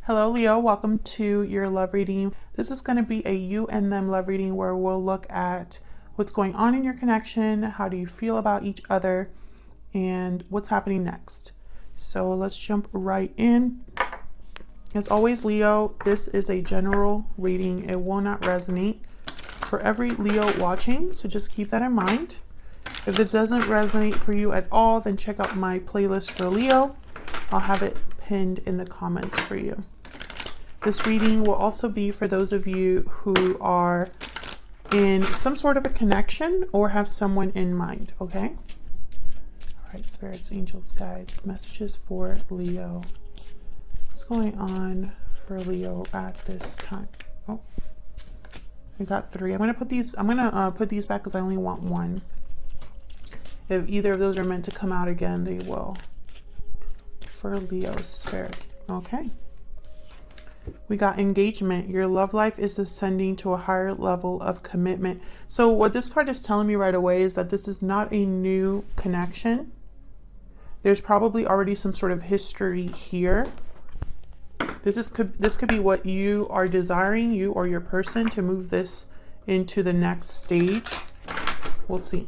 Hello Leo, welcome to your love reading. This is going to be a you and them love reading where we'll look at what's going on in your connection, how do you feel about each other, and what's happening next. So let's jump right in. As always, Leo, this is a general reading. It will not resonate for every Leo watching, so just keep that in mind. If this doesn't resonate for you at all, then check out my playlist for Leo. I'll have it pinned in the comments for you. This reading will also be for those of you who are in some sort of a connection or have someone in mind, okay? All right, spirits, angels, guides, messages for Leo. What's going on for Leo at this time? Oh, I got three. I'm gonna put these back because I only want one. If either of those are meant to come out again, they will. For Leo's spirit, okay. We got engagement. Your love life is ascending to a higher level of commitment. So what this card is telling me right away is that this is not a new connection. There's probably already some sort of history here. This could be what you are desiring, you or your person, to move this into the next stage. We'll see.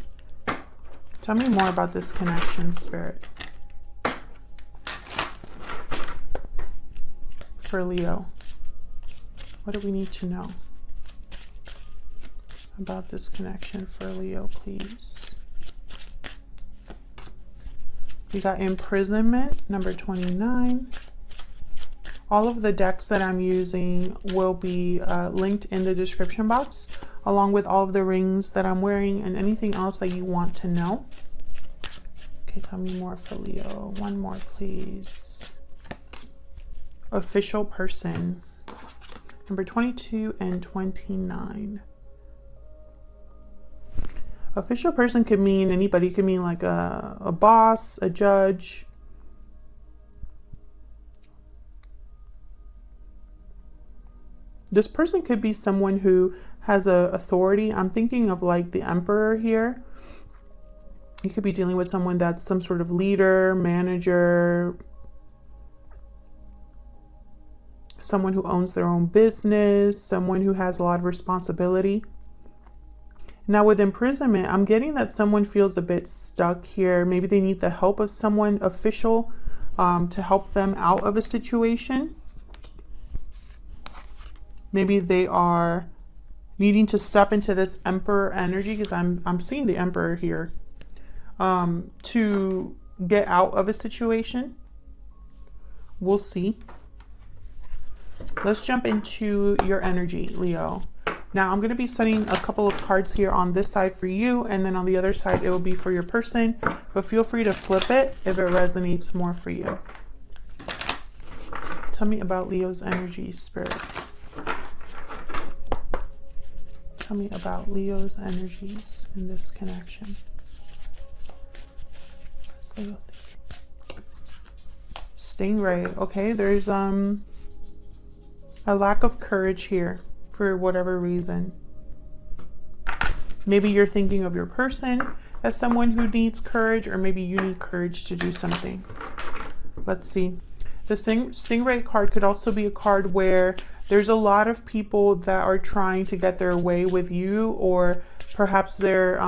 Tell me more about this connection, spirit. For Leo, what do we need to know about this connection for Leo, please? We got imprisonment, number 29. All of the decks that I'm using will be linked in the description box, along with all of the rings that I'm wearing and anything else that you want to know. Okay, tell me more for Leo. One more, please. Official person, number 22 and 29. Official person could mean anybody. Could mean like a boss, a judge. This person could be someone who has a authority. I'm thinking of like the emperor here. You could be dealing with someone that's some sort of leader, manager, someone who owns their own business, someone who has a lot of responsibility. Now with imprisonment, I'm getting that someone feels a bit stuck here. Maybe they need the help of someone official to help them out of a situation. Maybe they are needing to step into this emperor energy, because I'm seeing the emperor here, to get out of a situation. We'll see. Let's jump into your energy, Leo. Now I'm going to be setting a couple of cards here on this side for you, and then on the other side it will be for your person, but feel free to flip it if it resonates more for you. Tell me about Leo's energy, spirit. Tell me about Leo's energies in this connection. What's Leo thinking? Stingray. Okay, there's a lack of courage here for whatever reason. Maybe you're thinking of your person as someone who needs courage, or maybe you need courage to do something. Let's see. The Stingray card could also be a card where there's a lot of people that are trying to get their way with you, or perhaps they're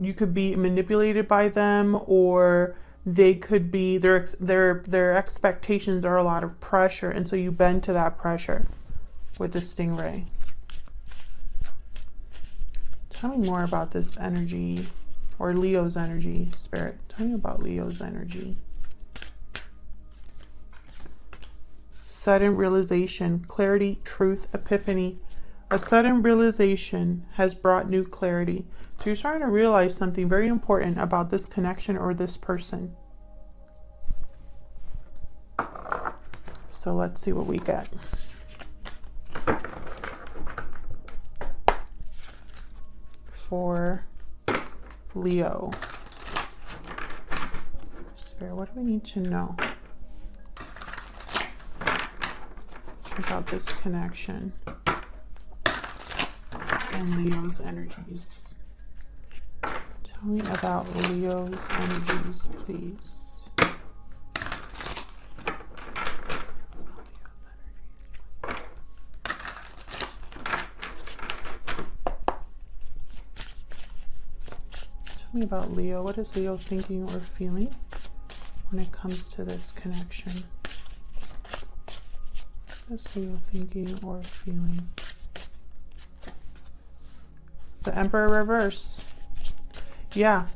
you could be manipulated by them, or they could be, their expectations are a lot of pressure, and so you bend to that pressure with the Stingray. Tell me more about this energy, or Leo's energy, spirit. Tell me about Leo's energy. Sudden realization, clarity, truth, epiphany. A sudden realization has brought new clarity. So you're starting to realize something very important about this connection or this person. So let's see what we get. For Leo. Spirit, what do we need to know about this connection and Leo's energies? Tell me about Leo's energies, please. Tell me about Leo. What is Leo thinking or feeling when it comes to this connection? What is Leo thinking or feeling? The Emperor reverse. Yeah,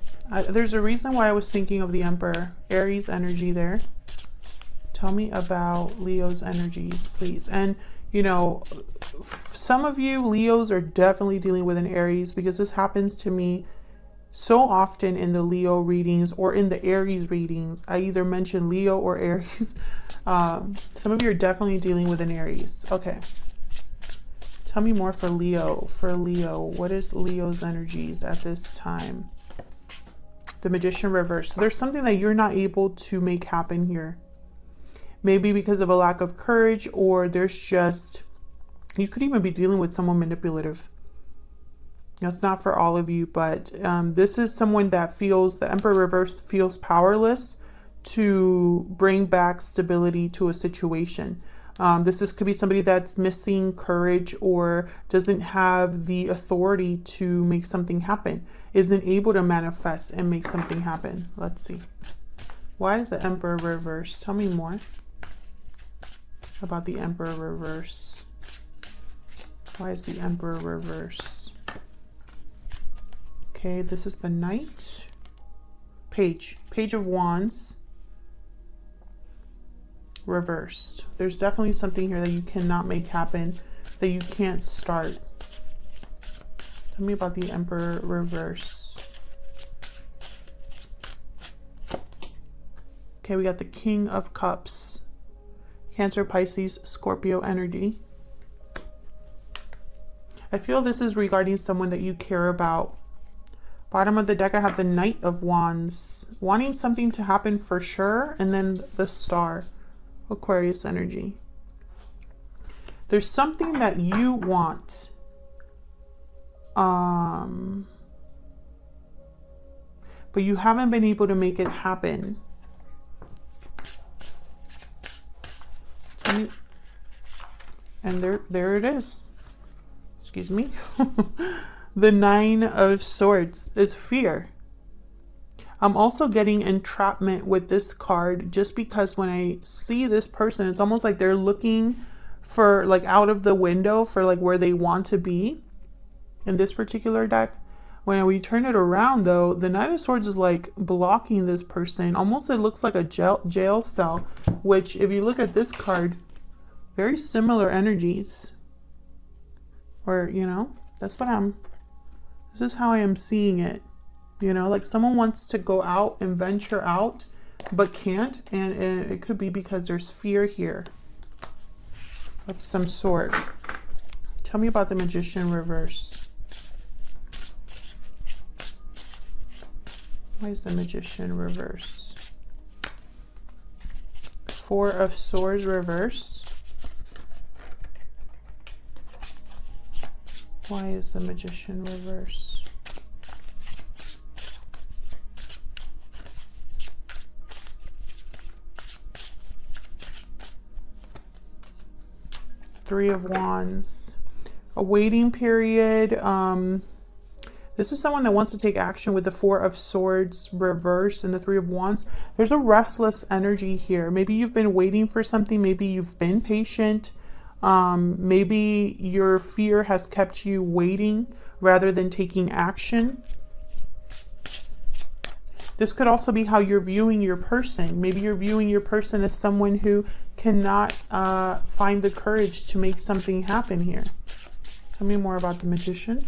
there's a reason why I was thinking of the Emperor. Aries energy there. Tell me about Leo's energies, please. And, you know, some of you Leos are definitely dealing with an Aries, because this happens to me so often in the Leo readings or in the Aries readings. I either mention Leo or Aries. Some of you are definitely dealing with an Aries. Okay. Tell me more for Leo. For Leo, what is Leo's energies at this time? The Magician reverse. So there's something that you're not able to make happen here. Maybe because of a lack of courage, or there's just, you could even be dealing with someone manipulative. That's not for all of you, but this is someone that feels, the Emperor reverse feels powerless to bring back stability to a situation. Could be somebody that's missing courage or doesn't have the authority to make something happen, isn't able to manifest and make something happen. Let's see. Why is the Emperor reverse? Tell me more about the Emperor reverse. Why is the Emperor reverse? Okay, this is the Knight. Page of Wands. Reversed. There's definitely something here that you cannot make happen, that you can't start. Tell me about the Emperor reverse. Okay, we got the King of Cups. Cancer, Pisces, Scorpio energy. I feel this is regarding someone that you care about. Bottom of the deck, I have the Knight of Wands. Wanting something to happen for sure. And then the Star. Aquarius energy. There's something that you want. But you haven't been able to make it happen. And there it is. Excuse me. The Nine of Swords is fear. I'm also getting entrapment with this card, just because when I see this person, it's almost like they're looking for, like, out of the window for, like, where they want to be in this particular deck. When we turn it around, though, the Knight of Swords is, like, blocking this person. Almost it looks like a jail cell, which, if you look at this card, very similar energies. Or, you know, this is how I am seeing it. You know, like someone wants to go out and venture out, but can't. And it could be because there's fear here of some sort. Tell me about the Magician reverse. Why is the Magician reverse? Four of Swords reverse. Why is the Magician reverse? Three of Wands. A waiting period. This is someone that wants to take action with the Four of Swords reverse and the Three of Wands. There's a restless energy here. Maybe you've been waiting for something. Maybe you've been patient. Maybe your fear has kept you waiting rather than taking action. This could also be how you're viewing your person. Maybe you're viewing your person as someone who cannot find the courage to make something happen here. Tell me more about the Magician.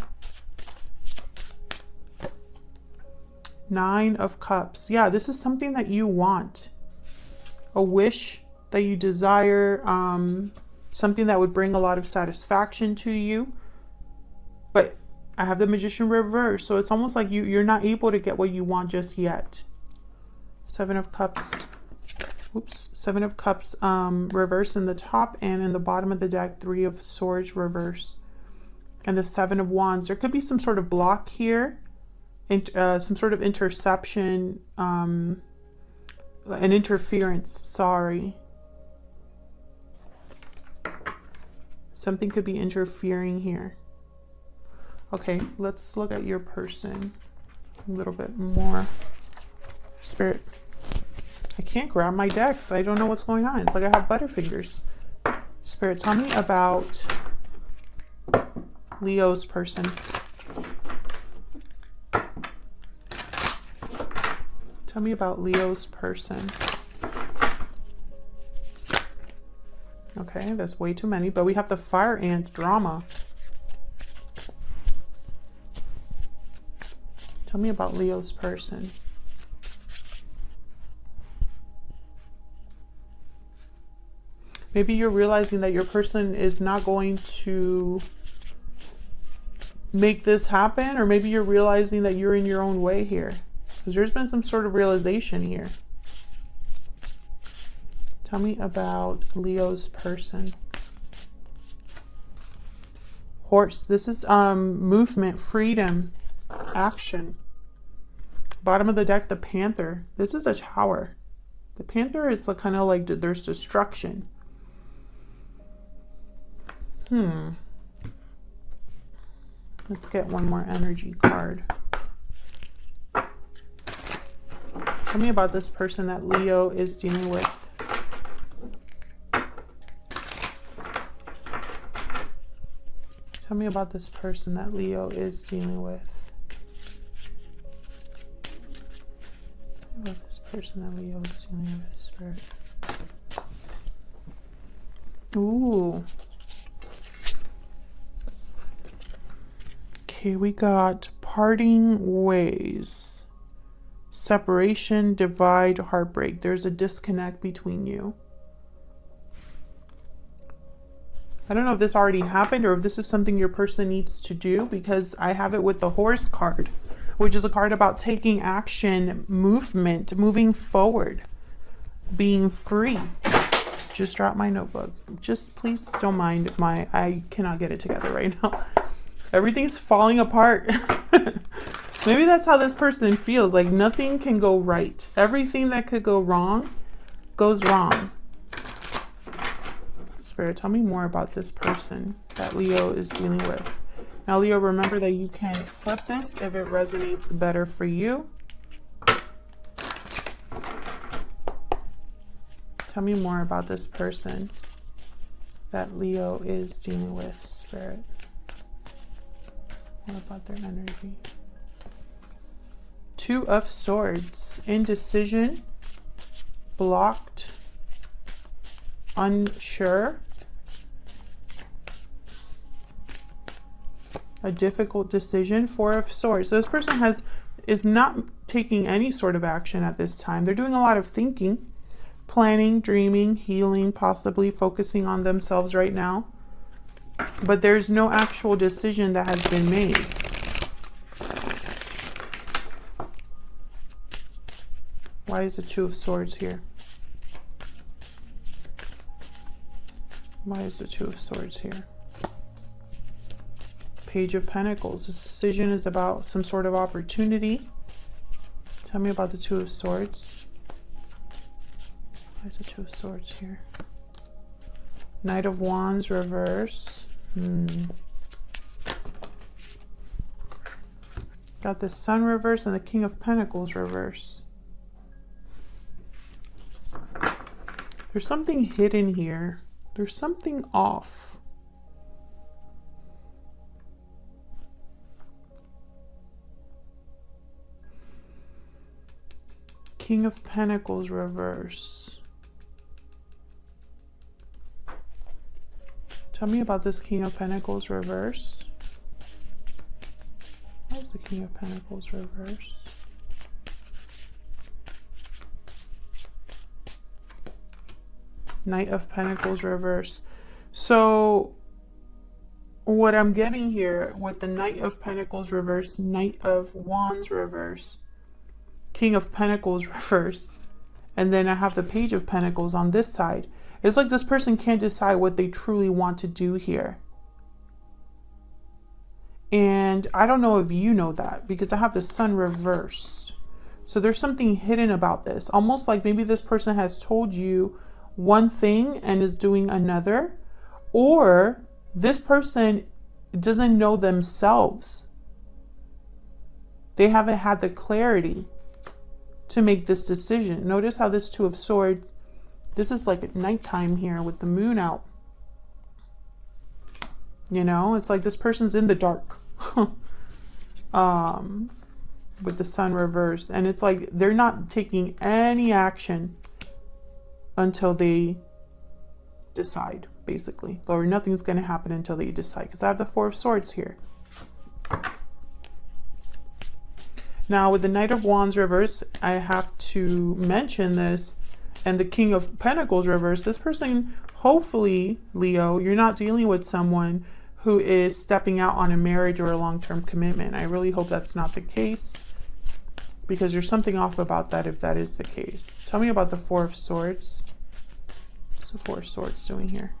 Nine of Cups. Yeah, this is something that you want. A wish that you desire. Something that would bring a lot of satisfaction to you. But I have the Magician reverse, so it's almost like you're not able to get what you want just yet. Seven of Cups. Oops. Seven of Cups reverse in the top, and in the bottom of the deck, Three of Swords reverse. And the Seven of Wands. There could be some sort of block here. And some sort of interception. An interference. Sorry. Something could be interfering here. Okay, let's look at your person. A little bit more. Spirit. I can't grab my decks. I don't know what's going on. It's like I have butterfingers. Spirit, tell me about Leo's person. Tell me about Leo's person. Okay, that's way too many, but we have the fire ant drama. Tell me about Leo's person. Maybe you're realizing that your person is not going to make this happen, or maybe you're realizing that you're in your own way here. Because there's been some sort of realization here. Tell me about Leo's person. Horse. This is movement, freedom, action. Bottom of the deck, the Panther. This is a Tower. The Panther is kind of like there's destruction. Let's get one more energy card. Tell me about this person that Leo is dealing with. Tell me about this person that Leo is dealing with. Tell me about this person that Leo is dealing with, Spirit. Ooh. Okay, we got parting ways. Separation, divide, heartbreak. There's a disconnect between you. I don't know if this already happened or if this is something your person needs to do, because I have it with the Horse card, which is a card about taking action, movement, moving forward, being free. Just dropped my notebook. Just please don't mind I cannot get it together right now. Everything's falling apart. Maybe that's how this person feels. Like nothing can go right. Everything that could go wrong goes wrong. Spirit, tell me more about this person that Leo is dealing with. Now, Leo, remember that you can flip this if it resonates better for you. Tell me more about this person that Leo is dealing with, Spirit. What about their energy? Two of Swords. Indecision. Blocked. Unsure. A difficult decision. Four of Swords. So this person is not taking any sort of action at this time. They're doing a lot of thinking, planning, dreaming, healing, possibly focusing on themselves right now. But there's no actual decision that has been made. Why is the Two of Swords here? Why is the Two of Swords here? Page of Pentacles. This decision is about some sort of opportunity. Tell me about the Two of Swords. Why is the Two of Swords here? Knight of Wands reverse. Got the Sun reverse and the King of Pentacles reverse. There's something hidden here. There's something off. King of Pentacles reverse. Tell me about this King of Pentacles reverse. Where's the King of Pentacles reverse? Knight of Pentacles reverse. So what I'm getting here with the Knight of Pentacles reverse, Knight of Wands reverse, King of Pentacles reverse, and then I have the Page of Pentacles on this side. It's like this person can't decide what they truly want to do here. And I don't know if you know that, because I have the Sun reversed. So there's something hidden about this. Almost like maybe this person has told you one thing and is doing another. Or this person doesn't know themselves. They haven't had the clarity to make this decision. Notice how this Two of Swords, this is like at nighttime here with the moon out. You know, it's like this person's in the dark. With the sun reversed. And it's like they're not taking any action until they decide, basically. Or nothing's going to happen until they decide. Because I have the Four of Swords here. Now, with the Knight of Wands reverse, I have to mention this. And the King of Pentacles reverse. This person, hopefully, Leo, you're not dealing with someone who is stepping out on a marriage or a long-term commitment. I really hope that's not the case, because there's something off about that if that is the case. Tell me about the Four of Swords. What's the Four of Swords doing here?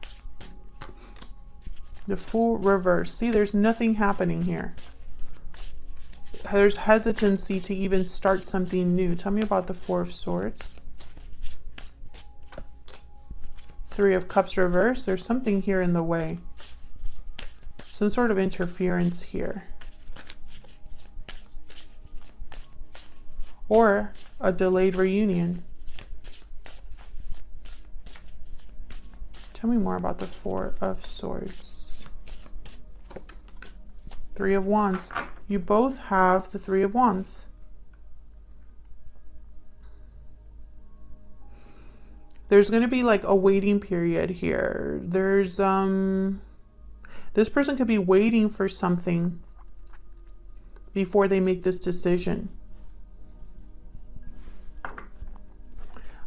The Fool reverse. See, there's nothing happening here. There's hesitancy to even start something new. Tell me about the Four of Swords. Three of Cups reverse. There's something here in the way. Some sort of interference here. Or a delayed reunion. Tell me more about the Four of Swords. Three of Wands. You both have the Three of Wands. There's going to be like a waiting period here. There's this person could be waiting for something before they make this decision.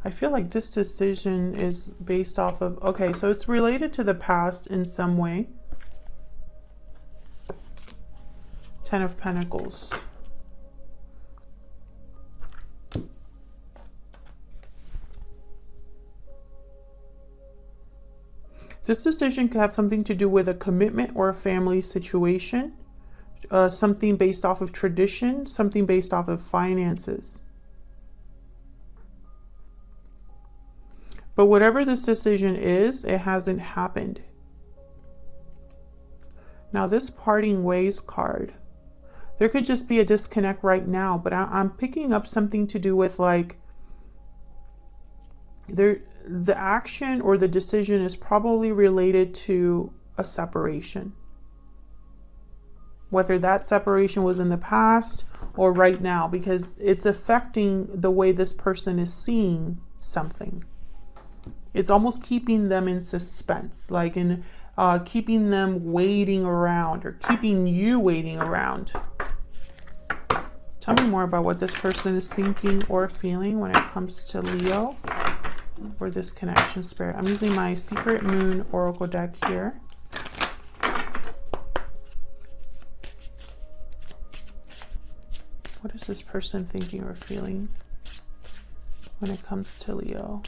I feel like this decision is based off of, okay, so it's related to the past in some way. Ten of Pentacles. This decision could have something to do with a commitment or a family situation, something based off of tradition, something based off of finances. But whatever this decision is, it hasn't happened. Now this parting ways card, there could just be a disconnect right now, but I'm picking up something to do with like, the action or the decision is probably related to a separation. Whether that separation was in the past or right now, because it's affecting the way this person is seeing something. It's almost keeping them in suspense, like in keeping them waiting around or keeping you waiting around. Tell me more about what this person is thinking or feeling when it comes to Leo. For this connection, Spirit. I'm using my Secret Moon Oracle deck here. What is this person thinking or feeling when it comes to Leo?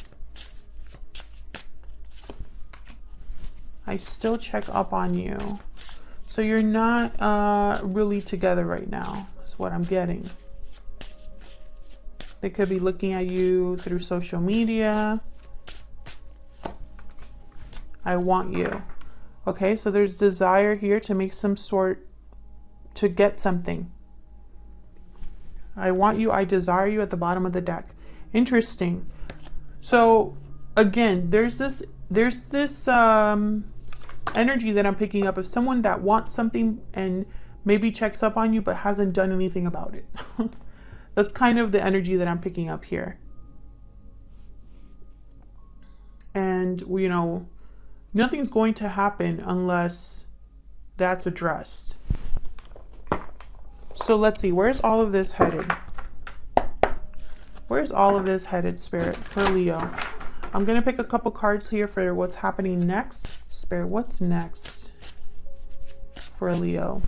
I still check up on you. So you're not really together right now, is what I'm getting. They could be looking at you through social media. I want you. Okay, so there's desire here to make some sort, to get something. I want you, I desire you at the bottom of the deck. Interesting. So again, there's this energy that I'm picking up of someone that wants something and maybe checks up on you but hasn't done anything about it. That's kind of the energy that I'm picking up here. And, you know, nothing's going to happen unless that's addressed. So let's see, where's all of this headed? Where's all of this headed, Spirit, for Leo? I'm going to pick a couple cards here for what's happening next. Spirit, what's next for Leo?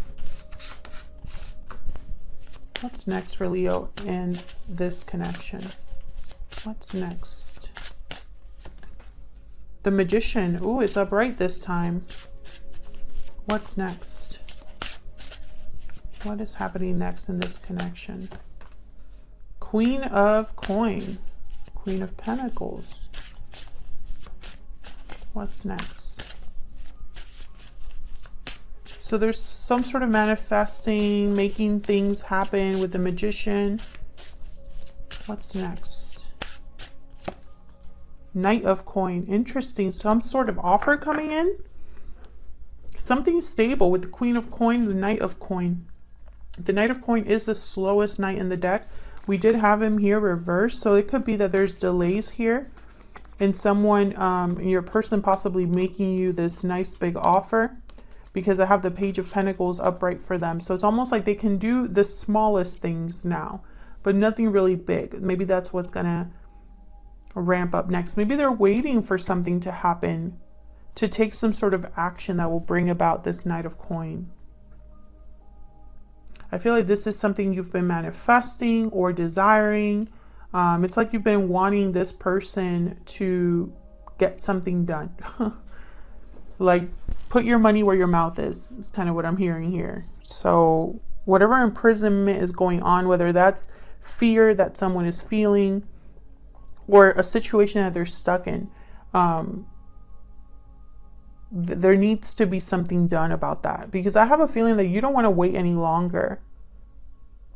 What's next for Leo and this connection? What's next? The Magician. Ooh, it's upright this time. What's next? What is happening next in this connection? Queen of Coin. Queen of Pentacles. What's next? So there's some sort of manifesting, making things happen with the Magician. What's next? Knight of Coin. Interesting. Some sort of offer coming in. Something stable with the Queen of Coin, the Knight of Coin. The Knight of Coin is the slowest knight in the deck. We did have him here reversed, so it could be that there's delays here and someone, your person possibly making you this nice big offer, because I have the Page of Pentacles upright for them. So it's almost like they can do the smallest things now, but nothing really big. Maybe that's what's gonna ramp up next. Maybe they're waiting for something to happen to take some sort of action that will bring about this Knight of Coin. I feel like this is something you've been manifesting or desiring. It's like you've been wanting this person to get something done. Like, put your money where your mouth is kind of what I'm hearing here. So whatever imprisonment is going on, whether that's fear that someone is feeling or a situation that they're stuck in, there needs to be something done about that, because I have a feeling that you don't want to wait any longer.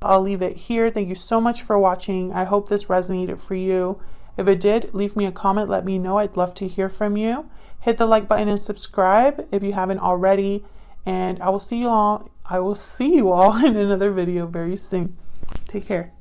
I'll leave it here. Thank you so much for watching. I hope this resonated for you. If it did, leave me a comment. Let me know. I'd love to hear from you. Hit the like button and subscribe if you haven't already. And I will see you all in another video very soon. Take care.